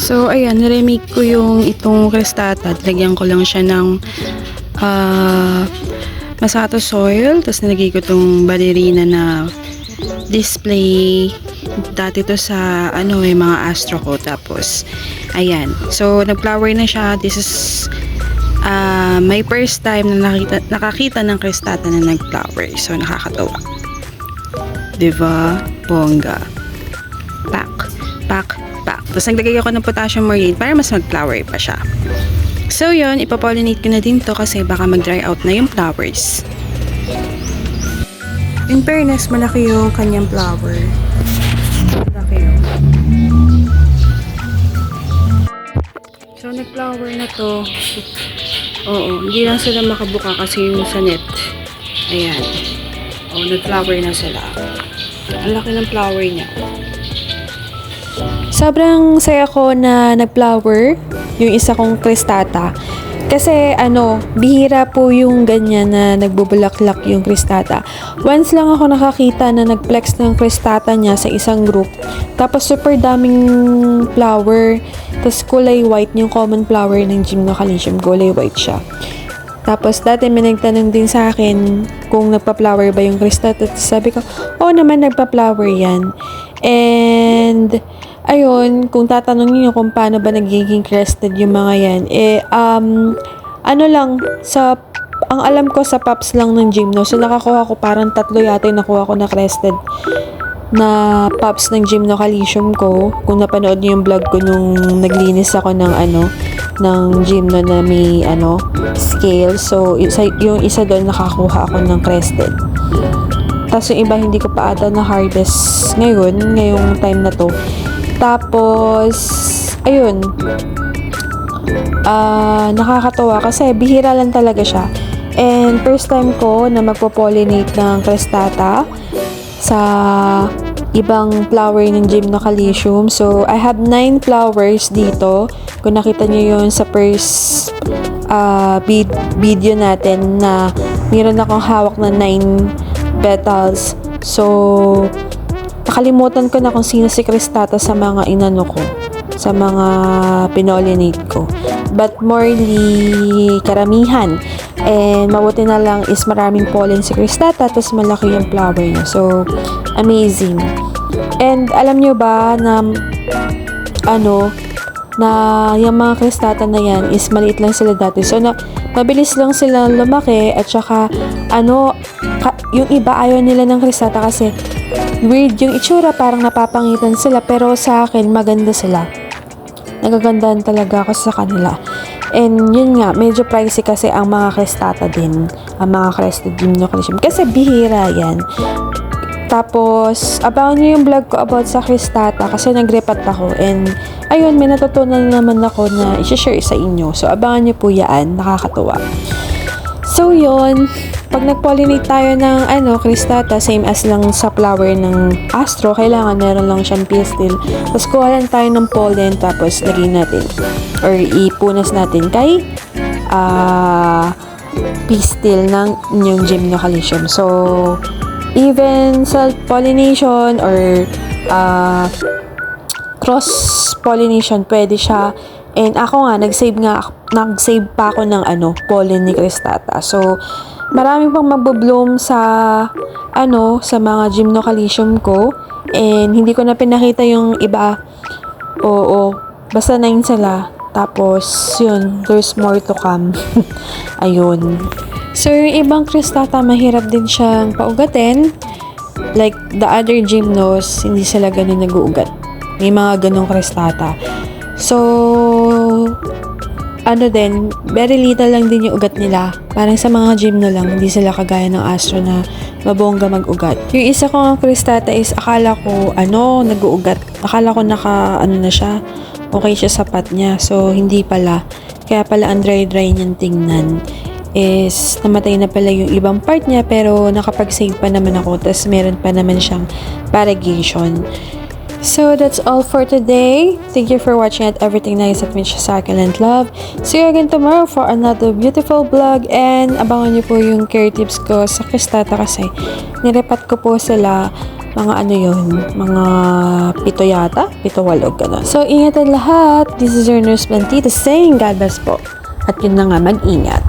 So, ayan, remake ko yung itong crostata. Lagyan ko lang siya ng masato soil. Tapos nilagay ko itong ballerina na display. Dati to sa, mga astro ko. Tapos, ayan. So, nag-flower na siya. This is my first time na nakakita ng crostata na nag-flower. So, nakakatawa. Diba? Bongga. Pak. Tapos naglagay ako ng potassium muriate para mas mag-flower pa siya. So yun, ipapollinate ko na din to kasi baka mag-dry out na yung flowers. In fairness, malaki yung kanyang flower. Malaki yun. So nag-flower na to. Oo, hindi lang sila makabuka kasi yung sa net. Ayan. Oo, nag-flower na sila. Ang laki ng flower niya. Sobrang saya ko na nag-flower yung isa kong crostata. Kasi bihira po yung ganyan na nagbubulaklak yung crostata. Once lang ako nakakita na nag-flex ng crostata niya sa isang group. Tapos super daming flower. Tapos kulay white yung common flower ng Gymnocalcium. Kulay white siya. Tapos dati may nagtanong din sa akin kung nagpa-flower ba yung crostata. Sabi ko, oo naman nagpa-flower yan. And ayun, kung tatanungin niyo kung paano ba nagiging crested yung mga yan, ang alam ko sa pops lang ng Gymno. So, nakakuha ko parang 3 yata yung nakuha ko na crested na pops ng Gymnocalcium ko. Kung napanood niyo yung vlog ko nung naglinis ako ng ng Gymno na may scale. So, yung isa doon nakakuha ako ng crested. Tapos yung iba hindi ko pa ata na harvest ngayong time na to. Tapos, ayun, nakakatawa kasi bihira lang talaga siya. And first time ko na magpo-pollinate ng crostata sa ibang flower ng Gymnocalcium. So, I have 9 flowers dito. Kung nakita niyo yun sa first video natin na meron akong hawak na 9 petals. So, nakalimutan ko na kung sino si crostata sa mga sa mga pinollinate ko. But morely karamihan. And mabuti na lang is maraming pollen si crostata tapos malaki yung flower niya. So, amazing. And alam nyo ba na na yung mga crostata na yan is maliit lang sila dati. So, mabilis lang sila lumaki at saka yung iba ayaw nila ng crostata kasi weird yung itsura, parang napapangitan sila, pero sa akin maganda sila. Nagagandahan talaga ako sa kanila. And yun nga, medyo pricey kasi ang mga crostata din, ang mga crested Gymnocalcium kasi bihira yan. Tapos abangan niyo yung vlog ko about sa crostata kasi nagrepat ako and ayun, may natutunan naman ako na i-share sa inyo. So abangan niyo po yan, nakakatuwa. So yun, pag nag-pollinate tayo ng crostata, same as lang sa flower ng astro, kailangan meron lang siyang pistil. Tapos kuha lang tayo ng pollen, tapos lagyan natin or ipunas natin kay pistil ng inyong Gymnocalcium. So, even self-pollination or cross-pollination, pwede siya. And ako nga, nag-save pa ako ng pollen ni crostata. So, marami pang magbo-bloom sa sa mga Gymnocalcium ko. And hindi ko na pinakita yung iba. Oo, basta 9 sila. Tapos, yun, there's more to come. Ayun. So, yung ibang crostata, mahirap din siyang paugatin. Like, the other Gymnos, hindi sila ganun nag-uugat. May mga ganung crostata. So, ano din, very little lang din yung ugat nila. Parang sa mga gym na lang, hindi sila kagaya ng Astro na mabongga mag-ugat. Yung isa kong cristata is akala ko, nag-uugat. Akala ko na siya. Okay siya sa pat niya. So, hindi pala. Kaya pala ang dry-dry niyang tingnan is namatay na pala yung ibang part niya pero nakapag-save pa naman ako. Tapos meron pa naman siyang variegation. So, that's all for today. Thank you for watching at everything nice at Mitch Succulent Love. See you again tomorrow for another beautiful vlog. And abangan niyo po yung care tips ko sa cristata kasi nirepat ko po sila mga mga 7 yata, 7-8 gano'n. So, ingatan lahat. This is your nurse Bantita saying God bless po. At yun na nga, mag-ingat.